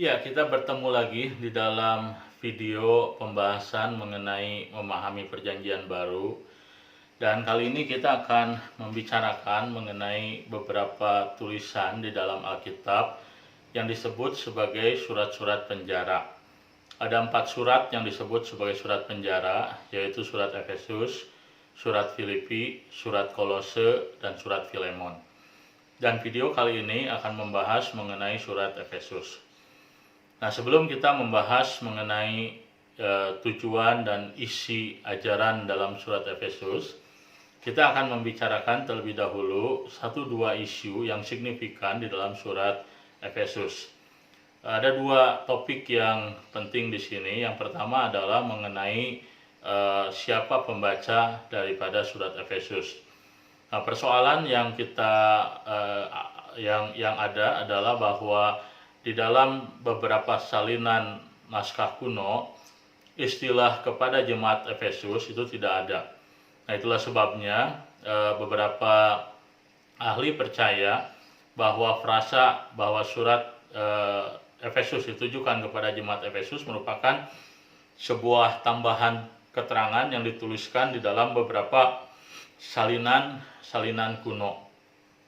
Ya, kita bertemu lagi di dalam video pembahasan mengenai memahami perjanjian baru. Dan kali ini kita akan membicarakan mengenai beberapa tulisan di dalam Alkitab yang disebut sebagai surat-surat penjara. Ada 4 surat yang disebut sebagai surat penjara, yaitu surat Efesus, surat Filipi, surat Kolose, dan surat Filemon. Dan video kali ini akan membahas mengenai surat Efesus. Nah, sebelum kita membahas mengenai tujuan dan isi ajaran dalam surat Efesus, kita akan membicarakan terlebih dahulu 1-2 isu yang signifikan di dalam surat Efesus. Ada 2 topik yang penting di sini. Yang pertama adalah mengenai siapa pembaca daripada surat Efesus. Nah, persoalan yang kita yang ada adalah bahwa di dalam beberapa salinan naskah kuno, istilah kepada jemaat Efesus itu tidak ada. Nah, itulah sebabnya beberapa ahli percaya bahwa frasa bahwa surat Efesus ditujukan kepada jemaat Efesus merupakan sebuah tambahan keterangan yang dituliskan di dalam beberapa salinan kuno.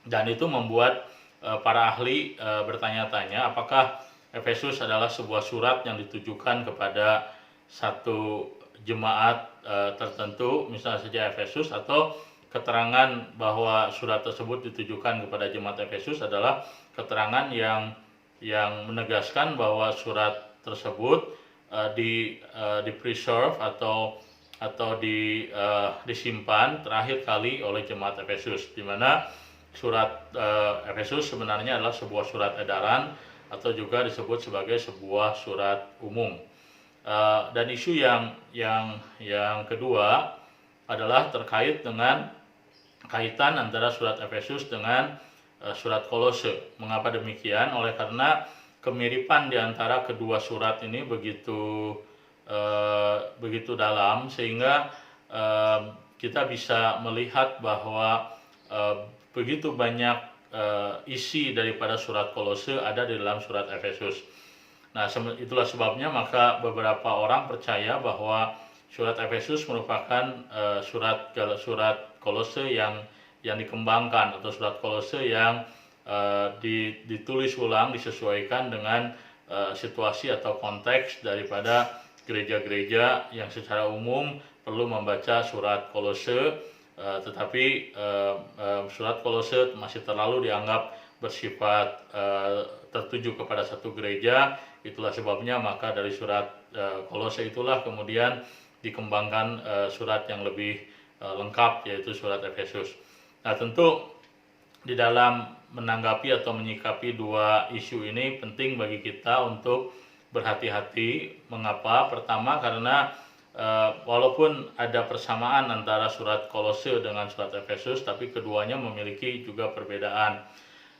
Dan itu membuat para ahli bertanya-tanya apakah Efesus adalah sebuah surat yang ditujukan kepada satu jemaat tertentu, misalnya saja Efesus, atau keterangan bahwa surat tersebut ditujukan kepada jemaat Efesus adalah keterangan yang menegaskan bahwa surat tersebut di preserve atau disimpan terakhir kali oleh jemaat Efesus, di mana surat Efesus sebenarnya adalah sebuah surat edaran atau juga disebut sebagai sebuah surat umum. Dan isu yang kedua adalah terkait dengan kaitan antara surat Efesus dengan surat Kolose. Mengapa demikian? Oleh karena kemiripan di antara kedua surat ini begitu dalam, sehingga kita bisa melihat bahwa begitu banyak isi daripada surat Kolose ada di dalam surat Efesus. Nah, itulah sebabnya maka beberapa orang percaya bahwa surat Efesus merupakan surat Kolose yang dikembangkan, atau surat Kolose yang ditulis ulang, disesuaikan dengan situasi atau konteks daripada gereja-gereja yang secara umum perlu membaca surat Kolose, tetapi surat Kolose masih terlalu dianggap bersifat tertuju kepada satu gereja. Itulah sebabnya maka dari surat Kolose itulah kemudian dikembangkan surat yang lebih lengkap, yaitu surat Efesus. Nah, tentu di dalam menanggapi atau menyikapi 2 isu ini penting bagi kita untuk berhati-hati. Mengapa? Pertama, karena walaupun ada persamaan antara surat Kolose dengan surat Efesus, tapi keduanya memiliki juga perbedaan.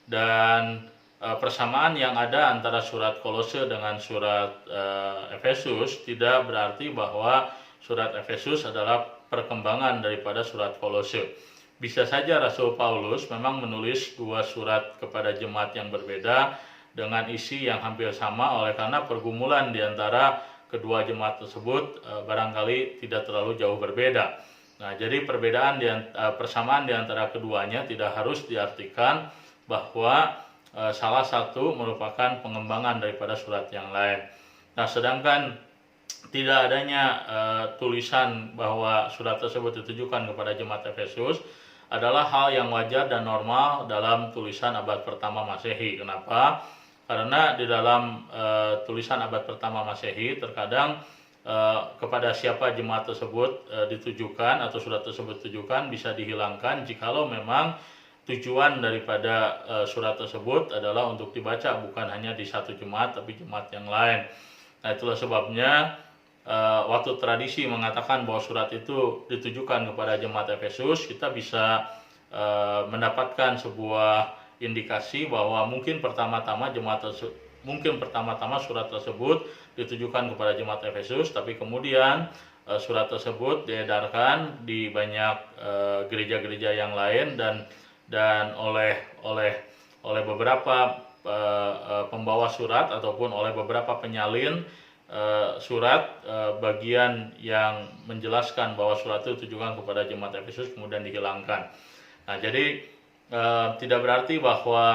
Dan persamaan yang ada antara surat Kolose dengan surat Efesus tidak berarti bahwa surat Efesus adalah perkembangan daripada surat Kolose. Bisa saja Rasul Paulus memang menulis 2 surat kepada jemaat yang berbeda dengan isi yang hampir sama, oleh karena pergumulan di antara kedua jemaat tersebut barangkali tidak terlalu jauh berbeda. Nah, jadi persamaan di antara keduanya tidak harus diartikan bahwa salah satu merupakan pengembangan daripada surat yang lain. Nah, sedangkan tidak adanya tulisan bahwa surat tersebut ditujukan kepada jemaat Efesus adalah hal yang wajar dan normal dalam tulisan abad pertama Masehi. Kenapa? Karena di dalam tulisan abad pertama Masehi terkadang kepada siapa jemaat tersebut ditujukan atau surat tersebut ditujukan bisa dihilangkan jikalau memang tujuan daripada surat tersebut adalah untuk dibaca bukan hanya di satu jemaat tapi jemaat yang lain. Nah, itulah sebabnya waktu tradisi mengatakan bahwa surat itu ditujukan kepada jemaat Efesus, kita bisa mendapatkan sebuah indikasi bahwa mungkin pertama-tama surat tersebut ditujukan kepada jemaat Efesus, tapi kemudian surat tersebut diedarkan di banyak gereja-gereja yang lain dan oleh beberapa pembawa surat ataupun oleh beberapa penyalin surat, bagian yang menjelaskan bahwa surat itu ditujukan kepada jemaat Efesus kemudian dihilangkan. Nah, jadi tidak berarti bahwa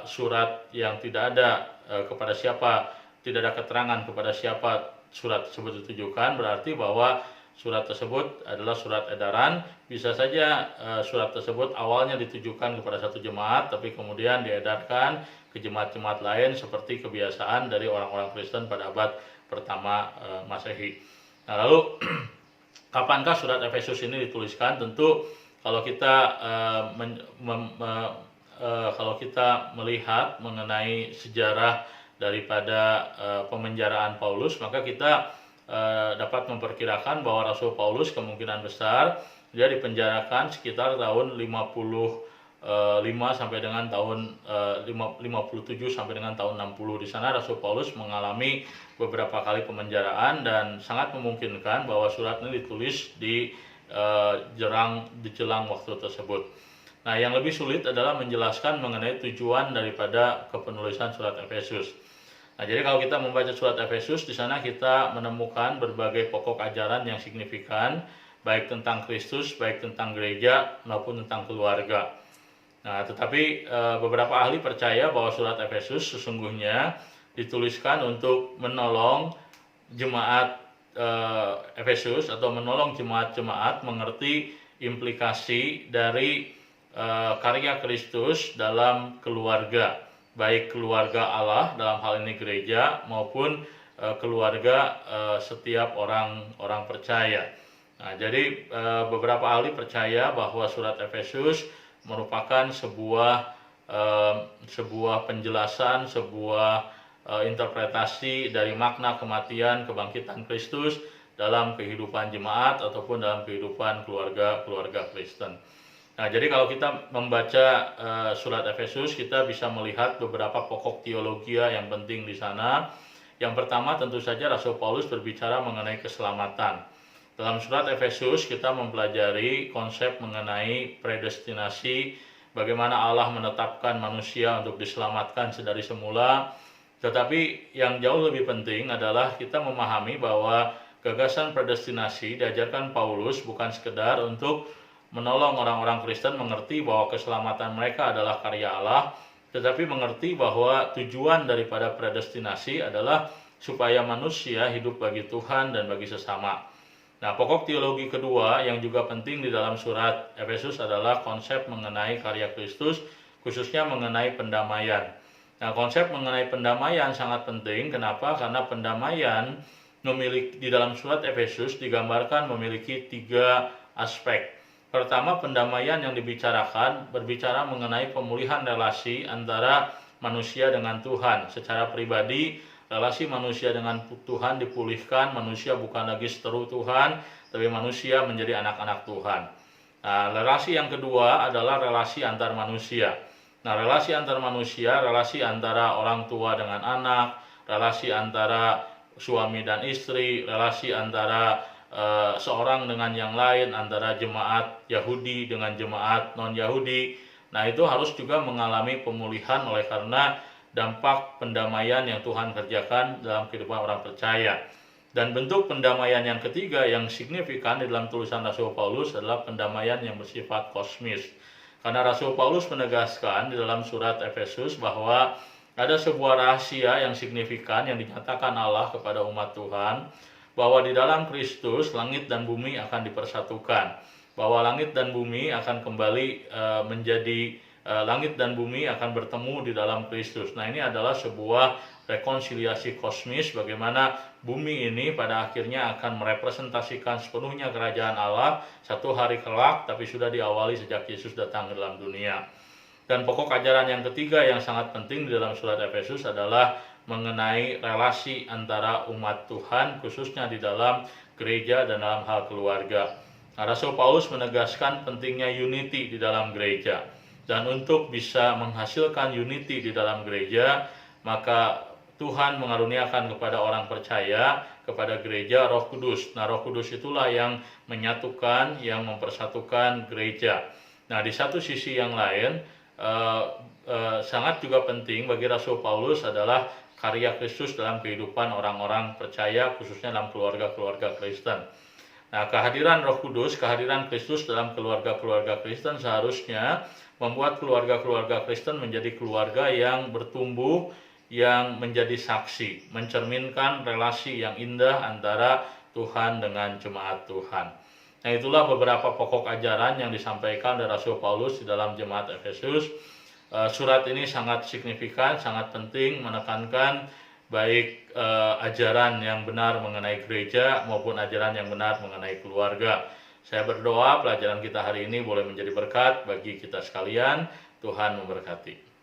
surat yang tidak ada kepada siapa, tidak ada keterangan kepada siapa surat tersebut ditujukan berarti bahwa surat tersebut adalah surat edaran. Bisa saja surat tersebut awalnya ditujukan kepada satu jemaat, tapi kemudian diedarkan ke jemaat-jemaat lain seperti kebiasaan dari orang-orang Kristen pada abad pertama Masehi. Nah, lalu kapankah surat Efesus ini dituliskan? Tentu kalau kita melihat mengenai sejarah daripada pemenjaraan Paulus, maka kita dapat memperkirakan bahwa Rasul Paulus kemungkinan besar dia dipenjarakan sekitar tahun 55 sampai dengan tahun 57 sampai dengan tahun 60. Di sana Rasul Paulus mengalami beberapa kali pemenjaraan dan sangat memungkinkan bahwa surat ini ditulis di jelang waktu tersebut. Nah, yang lebih sulit adalah menjelaskan mengenai tujuan daripada kepenulisan surat Efesus. Nah, jadi kalau kita membaca surat Efesus, di sana kita menemukan berbagai pokok ajaran yang signifikan, baik tentang Kristus, baik tentang gereja, maupun tentang keluarga. Nah, tetapi beberapa ahli percaya bahwa surat Efesus sesungguhnya dituliskan untuk menolong jemaat Efesus atau menolong jemaat-jemaat mengerti implikasi dari karya Kristus dalam keluarga, baik keluarga Allah dalam hal ini gereja maupun keluarga setiap orang percaya. Nah, jadi beberapa ahli percaya bahwa surat Efesus merupakan sebuah penjelasan, sebuah interpretasi dari makna kematian kebangkitan Kristus dalam kehidupan jemaat ataupun dalam kehidupan keluarga Kristen. Nah, jadi kalau kita membaca surat Efesus, kita bisa melihat beberapa pokok teologi yang penting di sana. Yang pertama tentu saja Rasul Paulus berbicara mengenai keselamatan. Dalam surat Efesus kita mempelajari konsep mengenai predestinasi, bagaimana Allah menetapkan manusia untuk diselamatkan sedari semula. Tetapi yang jauh lebih penting adalah kita memahami bahwa gagasan predestinasi diajarkan Paulus bukan sekedar untuk menolong orang-orang Kristen mengerti bahwa keselamatan mereka adalah karya Allah, tetapi mengerti bahwa tujuan daripada predestinasi adalah supaya manusia hidup bagi Tuhan dan bagi sesama. Nah, pokok teologi kedua yang juga penting di dalam surat Efesus adalah konsep mengenai karya Kristus, khususnya mengenai pendamaian. Nah, konsep mengenai pendamaian sangat penting. Kenapa? Karena pendamaian di dalam surat Efesus digambarkan memiliki 3 aspek. Pertama, pendamaian yang dibicarakan berbicara mengenai pemulihan relasi antara manusia dengan Tuhan. Secara pribadi, relasi manusia dengan Tuhan dipulihkan. Manusia bukan lagi seteru Tuhan, tapi manusia menjadi anak-anak Tuhan. Nah, relasi yang kedua adalah relasi antar manusia. Nah, relasi antar manusia, relasi antara orang tua dengan anak, relasi antara suami dan istri, relasi antara seorang dengan yang lain, antara jemaat Yahudi dengan jemaat non-Yahudi. Nah, itu harus juga mengalami pemulihan oleh karena dampak pendamaian yang Tuhan kerjakan dalam kehidupan orang percaya. Dan bentuk pendamaian yang ketiga yang signifikan di dalam tulisan Rasul Paulus adalah pendamaian yang bersifat kosmis. Karena Rasul Paulus menegaskan di dalam surat Efesus bahwa ada sebuah rahasia yang signifikan yang dinyatakan Allah kepada umat Tuhan, bahwa di dalam Kristus langit dan bumi akan dipersatukan, bahwa langit dan bumi akan kembali menjadi langit dan bumi akan bertemu di dalam Kristus. Nah, ini adalah sebuah rekonsiliasi kosmis, bagaimana bumi ini pada akhirnya akan merepresentasikan sepenuhnya kerajaan Allah satu hari kelak, tapi sudah diawali sejak Yesus datang ke dalam dunia. Dan pokok ajaran yang ketiga yang sangat penting di dalam surat Efesus adalah mengenai relasi antara umat Tuhan, khususnya di dalam gereja dan dalam hal keluarga. Nah, Rasul Paulus menegaskan pentingnya unity di dalam gereja. Dan untuk bisa menghasilkan unity di dalam gereja, maka Tuhan mengaruniakan kepada orang percaya, kepada gereja Roh Kudus. Nah, Roh Kudus itulah yang menyatukan, yang mempersatukan gereja. Nah, di satu sisi yang lain, sangat juga penting bagi Rasul Paulus adalah karya Kristus dalam kehidupan orang-orang percaya, khususnya dalam keluarga-keluarga Kristen. Nah, kehadiran Roh Kudus, kehadiran Kristus dalam keluarga-keluarga Kristen seharusnya membuat keluarga-keluarga Kristen menjadi keluarga yang bertumbuh, yang menjadi saksi, mencerminkan relasi yang indah antara Tuhan dengan jemaat Tuhan. Nah, itulah beberapa pokok ajaran yang disampaikan oleh Rasul Paulus di dalam jemaat Efesus. Surat ini sangat signifikan, sangat penting menekankan baik ajaran yang benar mengenai gereja maupun ajaran yang benar mengenai keluarga. Saya berdoa pelajaran kita hari ini boleh menjadi berkat bagi kita sekalian. Tuhan memberkati.